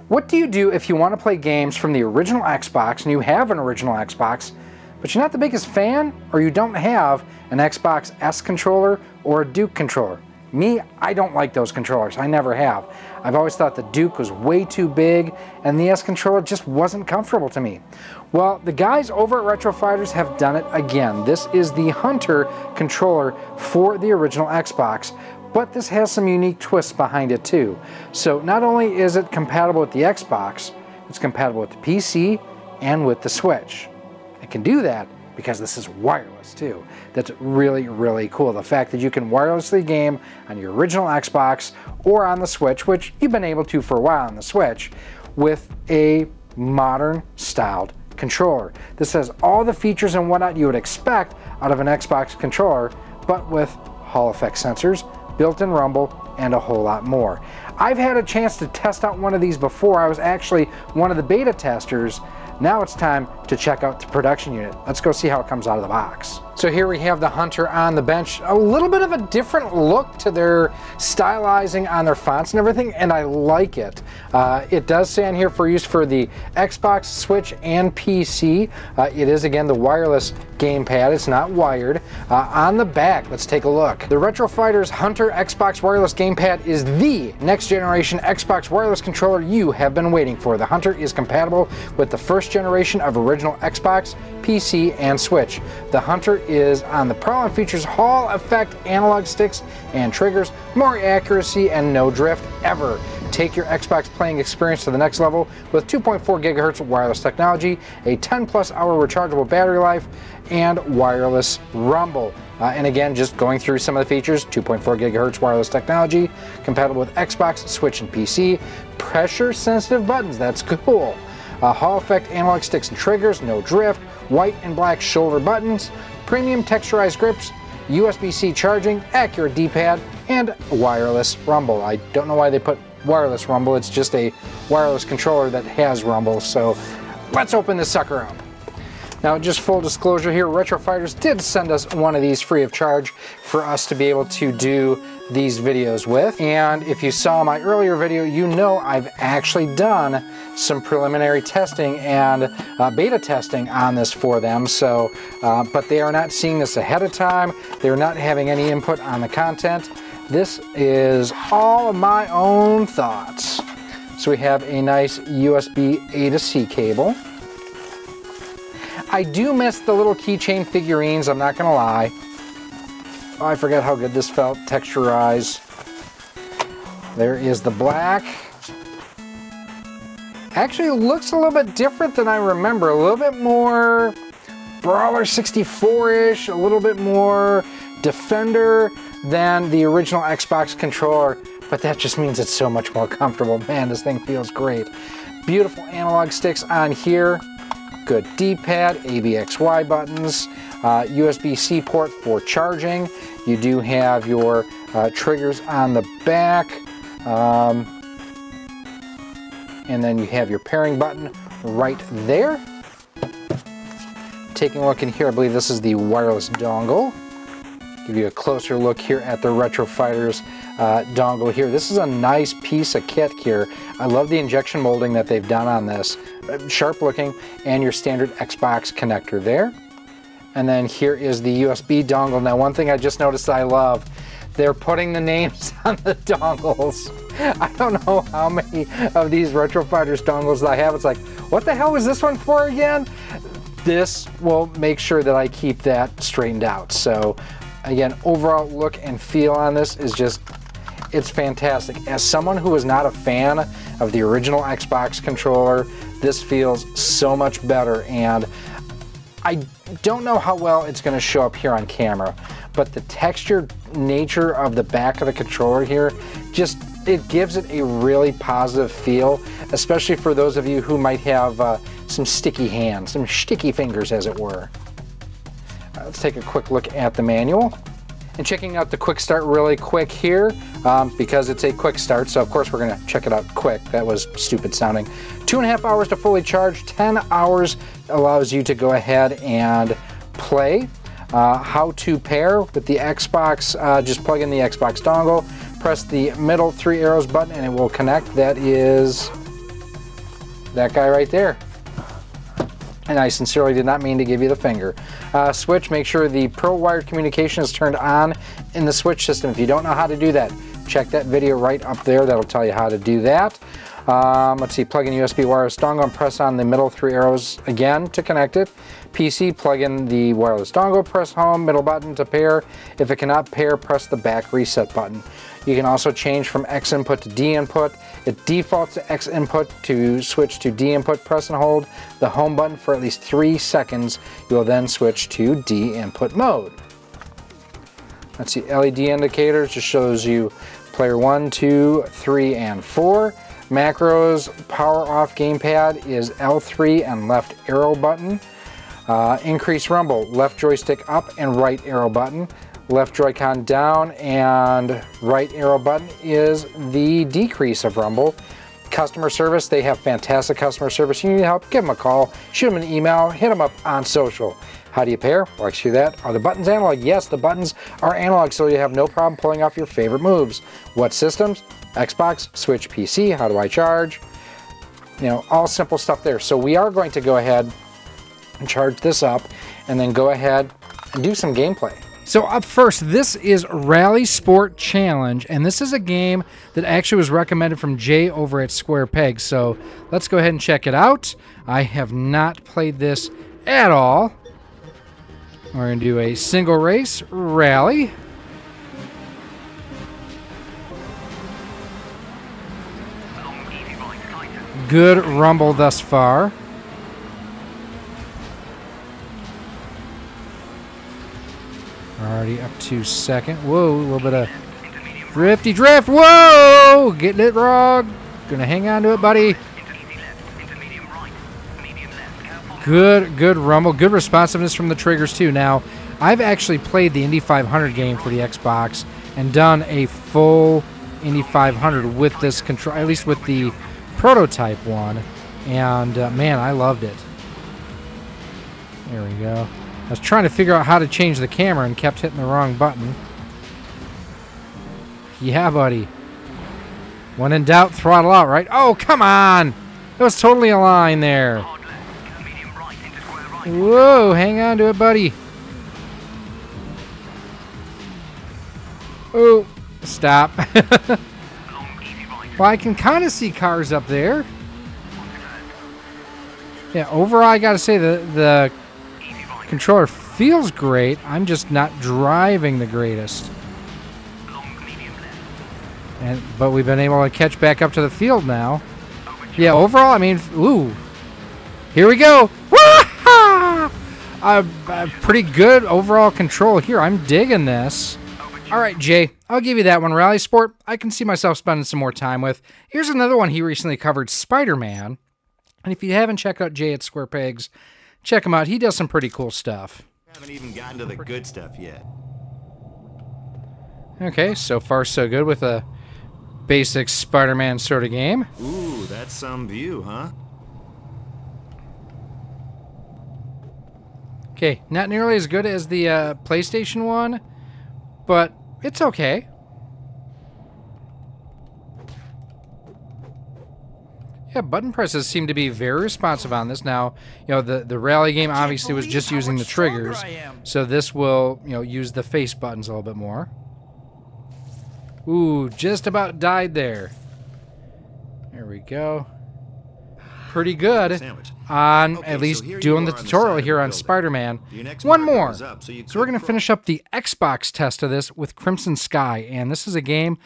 What do you do if you want to play games from the original Xbox and you have an original Xbox, but you're not the biggest fan or you don't have an Xbox S controller or a Duke controller? Me, I don't like those controllers. I never have. I've always thought the Duke was way too big and the S controller just wasn't comfortable to me. Well, the guys over at Retro Fighters have done it again. This is the Hunter controller for the original Xbox, but this has some unique twists behind it too. So not only is it compatible with the Xbox, it's compatible with the PC and with the Switch. It can do that because this is wireless too. That's really, really cool. The fact that you can wirelessly game on your original Xbox or on the Switch, which you've been able to for a while on the Switch, with a modern styled controller. This has all the features and whatnot you would expect out of an Xbox controller, but with Hall effect sensors, built-in rumble, and a whole lot more. I've had a chance to test out one of these before. I was actually one of the beta testers. Now it's time to check out the production unit. Let's go see how it comes out of the box. So here we have the Hunter on the bench. A little bit of a different look to their stylizing on their fonts and everything, and I like it. It does say on here for use for the Xbox, Switch, and PC. It is, again, the wireless gamepad. It's not wired. On the back, let's take a look. The Retro Fighters Hunter Xbox Wireless Gamepad is the next generation Xbox wireless controller you have been waiting for. The Hunter is compatible with the first generation of original Xbox, PC, and Switch. The Hunter is on the prowl and features Hall effect analog sticks and triggers, more accuracy, and no drift ever. Take your Xbox playing experience to the next level with 2.4 gigahertz wireless technology, a 10+ hour rechargeable battery life, and wireless rumble. And again, just going through some of the features: 2.4 gigahertz wireless technology, compatible with Xbox, Switch, and PC, pressure sensitive buttons, that's cool. Hall effect analog sticks and triggers, no drift, white and black shoulder buttons, premium texturized grips, USB-C charging, accurate D-pad, and wireless rumble. I don't know why they put wireless rumble. It's just a wireless controller that has rumble. So let's open this sucker up. Now, just full disclosure here, Retro Fighters did send us one of these free of charge for us to be able to do these videos with. And if you saw my earlier video, you know I've actually done some preliminary testing and beta testing on this for them. So, but they are not seeing this ahead of time. They're not having any input on the content. This is all of my own thoughts. So we have a nice USB A to C cable. I do miss the little keychain figurines, I'm not gonna lie. Oh, I forgot how good this felt, texturized. There is the black. Actually, it looks a little bit different than I remember. A little bit more Brawler 64-ish, a little bit more Defender than the original Xbox controller, but that just means it's so much more comfortable. Man, this thing feels great. Beautiful analog sticks on here. Good D-pad, ABXY buttons, USB-C port for charging. You do have your triggers on the back, and then you have your pairing button right there. Taking a look in here, I believe this is the wireless dongle. Give you a closer look here at the Retro Fighters dongle here. This is a nice piece of kit here. I love the injection molding that they've done on this. Sharp looking, and your standard Xbox connector there. And then here is the USB dongle. Now, one thing I just noticed I love, they're putting the names on the dongles. I don't know how many of these Retro Fighters dongles I have. It's like, what the hell was this one for again? This will make sure that I keep that straightened out. So again, overall look and feel on this is just, it's fantastic. As someone who is not a fan of the original Xbox controller, this feels so much better, and I don't know how well it's going to show up here on camera, but the textured nature of the back of the controller here, just, it gives it a really positive feel, especially for those of you who might have some sticky hands, some sticky fingers as it were. Let's take a quick look at the manual. And checking out the quick start really quick here, because it's a quick start, so of course we're gonna check it out quick. That was stupid sounding. 2.5 hours to fully charge, 10 hours allows you to go ahead and play. How to pair with the Xbox, just plug in the Xbox dongle, press the middle 3 arrows button and it will connect. That is that guy right there. And I sincerely did not mean to give you the finger. Switch, make sure the Pro wired communication is turned on in the switch system. If you don't know how to do that, check that video right up there. That'll tell you how to do that. Let's see, plug in USB wireless dongle and press on the middle 3 arrows again to connect it. PC, plug in the wireless dongle, press home, middle button to pair. If it cannot pair, press the back reset button. You can also change from X input to D input. It defaults to X input. To switch to D input, press and hold the home button for at least 3 seconds. You will then switch to D input mode. Let's see, LED indicators just shows you player 1, 2, 3, and 4. Macros, power off gamepad is L3 and left arrow button. Increase rumble, left joystick up and right arrow button. Left Joy-Con down and right arrow button is the decrease of rumble. Customer service, they have fantastic customer service. You need help, give them a call, shoot them an email, hit them up on social. How do you pair? Well, excuse that. Are the buttons analog? Yes, the buttons are analog, so you have no problem pulling off your favorite moves. What systems? Xbox, Switch, PC. How do I charge? You know, all simple stuff there. So we are going to go ahead and charge this up and then go ahead and do some gameplay. So up first, this is Rally Sport Challenge, and this is a game that actually was recommended from Jay over at Square Peg. So let's go ahead and check it out. I have not played this at all. We're going to do a single race rally. Good rumble thus far. Already up to second. Whoa, a little bit of drifty drift. Whoa! Getting it wrong. Gonna hang on to it, buddy. Good rumble. Good responsiveness from the triggers, too. Now, I've actually played the Indy 500 game for the Xbox and done a full Indy 500 with this control, at least with the prototype one. And, man, I loved it. There we go. I was trying to figure out how to change the camera and kept hitting the wrong button. Yeah, buddy. When in doubt, throttle out, right? Oh, come on! It was totally a line there. Whoa, hang on to it, buddy. Oh, stop. Well, I can kind of see cars up there. Yeah, overall, I gotta say the controller feels great. I'm just not driving the greatest. But we've been able to catch back up to the field now. Yeah, overall, I mean, ooh. Here we go. Pretty good overall control here. I'm digging this. All right, Jay, I'll give you that one. Rally Sport, I can see myself spending some more time with. Here's another one he recently covered, SpiderMan. And if you haven't checked out Jay at Square Pegs, check him out. He does some pretty cool stuff. Haven't even gotten to the good stuff yet. Okay, so far so good with a basic Spider-Man sort of game. Ooh, that's some view, huh? Okay, not nearly as good as the PlayStation one, but it's okay. Yeah, button presses seem to be very responsive on this. Now, you know, the rally game obviously was just using the triggers, so this will, you know, use the face buttons a little bit more. Ooh, just about died there. There we go. Pretty good on at least doing the tutorial here on Spider-Man. One more. So we're going to finish up the Xbox test of this with Crimson Sky, and this is a game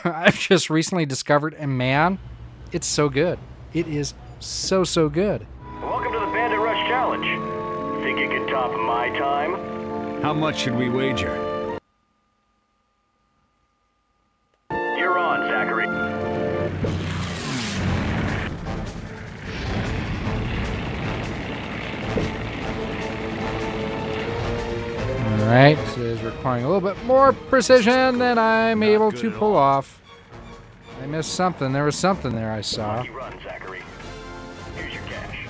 I've just recently discovered, and man, it's so good. It is so good. Welcome to the Bandit Rush Challenge. Think you can top my time? How much should we wager? You're on, Zachary. Alright, this is requiring a little bit more precision than I'm able to pull off. I missed something. There was something there I saw. Lucky run, Zachary. Here's your cash.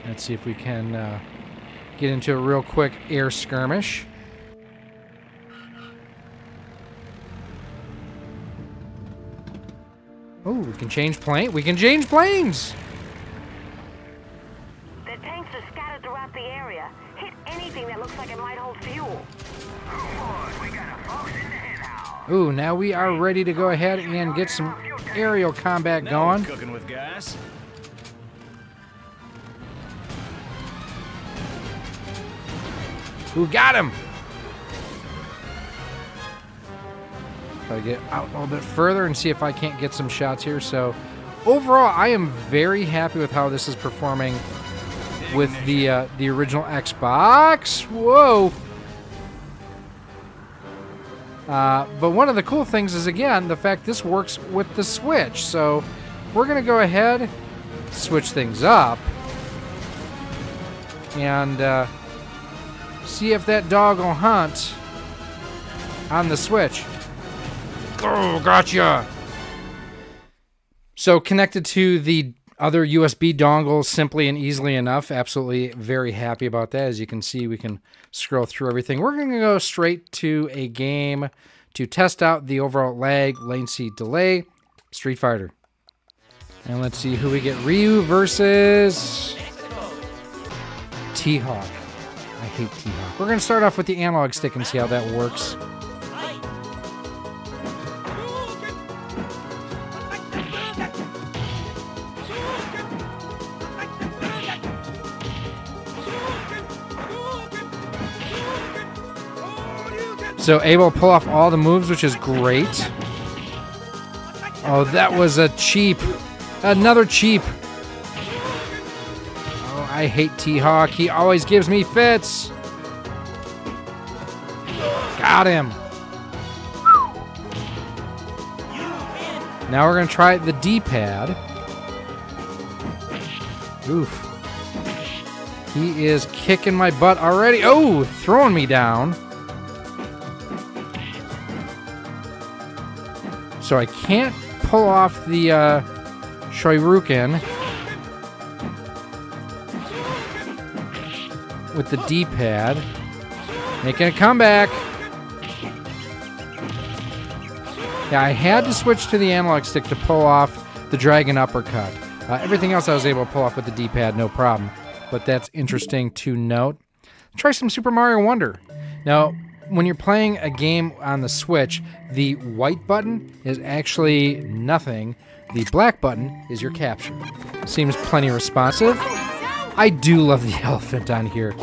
Let's see if we can get into a real quick air skirmish. Oh, we can change plane. We can change planes. The tanks are scattered throughout the area. Hit anything that looks like it might hold fuel. Ooh, now we are ready to go ahead and get some aerial combat going. Cooking with gas. Who got him? Try to get out a little bit further and see if I can't get some shots here. So overall, I am very happy with how this is performing with the original Xbox. Whoa. But one of the cool things is, again, the fact this works with the Switch. So we're going to go ahead, switch things up, and see if that dog will hunt on the Switch. Oh, gotcha! So connected to the other USB dongle simply and easily enough. Absolutely very happy about that. As you can see, we can scroll through everything. We're going to go straight to a game to test out the overall lag, latency, delay, Street Fighter. And let's see who we get. Ryu versus T-Hawk. I hate T-Hawk. We're going to start off with the analog stick and see how that works. So able to pull off all the moves, which is great. Oh, that was a cheap. Another cheap. Oh, I hate T-Hawk. He always gives me fits. Got him. Now we're going to try the D-pad. Oof. He is kicking my butt already. Oh, throwing me down. So I can't pull off the Shoryuken with the D-pad. Making a comeback. Yeah, I had to switch to the analog stick to pull off the Dragon Uppercut. Everything else I was able to pull off with the D-pad, no problem. But that's interesting to note. Try some Super Mario Wonder. Now, when you're playing a game on the Switch, the white button is actually nothing. The black button is your capture. Seems plenty responsive. I do love the elephant on here.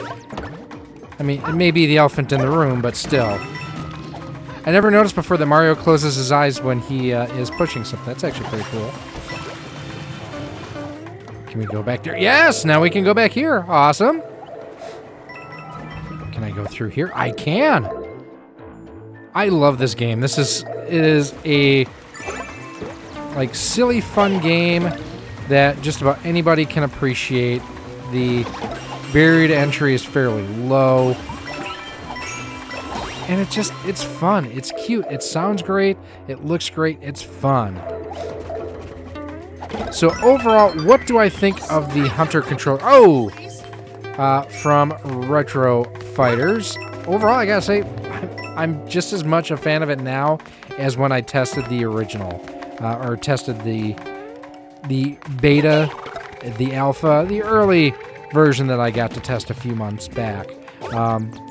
I mean, it may be the elephant in the room, but still. I never noticed before that Mario closes his eyes when he is pushing something. That's actually pretty cool. Can we go back there? Yes! Now we can go back here. Awesome. Can I go through here? I can. I love this game. It is a like silly fun game that just about anybody can appreciate. The barrier to entry is fairly low. And it's fun. It's cute. It sounds great. It looks great. It's fun. So overall, what do I think of the Hunter controller? Oh! From Retro Fighters. Overall, I gotta say, I'm just as much a fan of it now as when I tested the original, or tested the beta, the alpha, the early version that I got to test a few months back.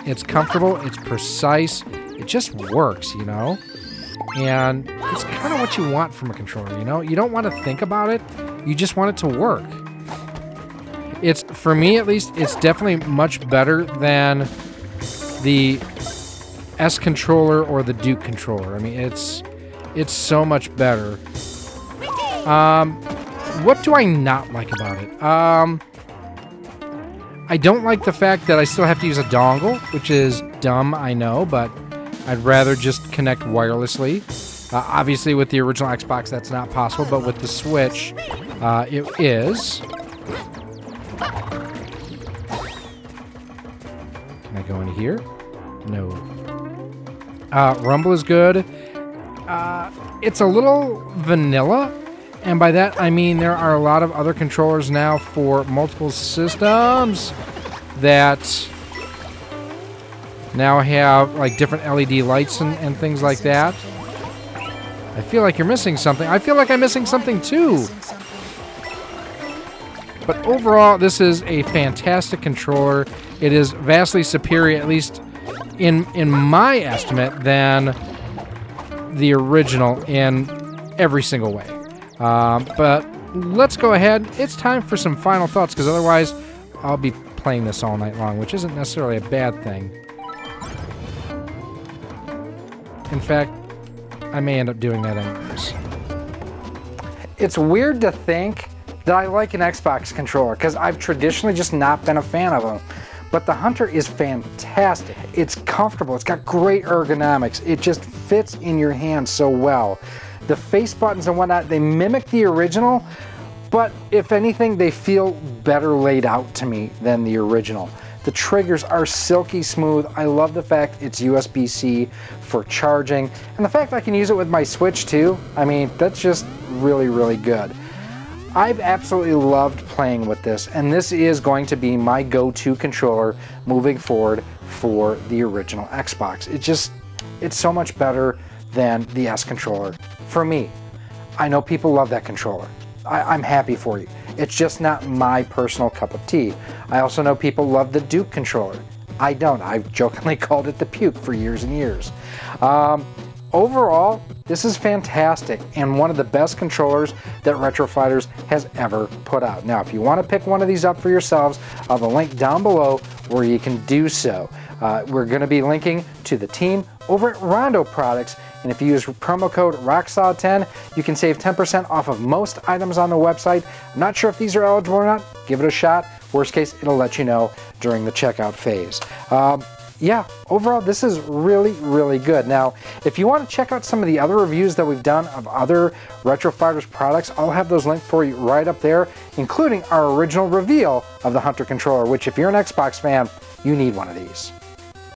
It's comfortable, it's precise, it just works, you know? And it's kind of what you want from a controller, you know? You don't want to think about it, you just want it to work. It's, for me at least, it's definitely much better than the S controller or the Duke controller. I mean, it's so much better. What do I not like about it? I don't like the fact that I still have to use a dongle, which is dumb, I know, but I'd rather just connect wirelessly. Obviously, with the original Xbox, that's not possible, but with the Switch, it is. Can I go in here? No. Rumble is good. It's a little vanilla, and by that I mean there are a lot of other controllers now for multiple systems that now have like different LED lights and things like that. I feel like you're missing something. I feel like I'm missing something too. But overall, this is a fantastic controller. It is vastly superior, at least in my estimate, than the original in every single way. But let's go ahead. It's time for some final thoughts, because otherwise I'll be playing this all night long, which isn't necessarily a bad thing. In fact, I may end up doing that anyways. It's weird to think that I like an Xbox controller, because I've traditionally just not been a fan of them. But the Hunter is fantastic. It's comfortable. It's got great ergonomics. It just fits in your hand so well. The face buttons and whatnot, they mimic the original, but if anything, they feel better laid out to me than the original. The triggers are silky smooth. I love the fact it's USB-C for charging, and the fact I can use it with my Switch too. I mean, that's just really, really good. I've absolutely loved playing with this, and this is going to be my go-to controller moving forward for the original Xbox. It's so much better than the S controller. For me, I know people love that controller. I'm happy for you. It's just not my personal cup of tea. I also know people love the Duke controller. I don't. I've jokingly called it the Puke for years and years. Overall, this is fantastic and one of the best controllers that Retro Fighters has ever put out. Now, if you want to pick one of these up for yourselves, I'll have a link down below where you can do so. We're going to be linking to the team over at Rondo Products, and if you use promo code ROCKSOLID10, you can save 10% off of most items on the website. I'm not sure if these are eligible or not. Give it a shot. Worst case, it'll let you know during the checkout phase. Yeah, overall, this is really, really good. Now, if you want to check out some of the other reviews that we've done of other Retro Fighters products, I'll have those linked for you right up there, including our original reveal of the Hunter controller, which if you're an Xbox fan, you need one of these.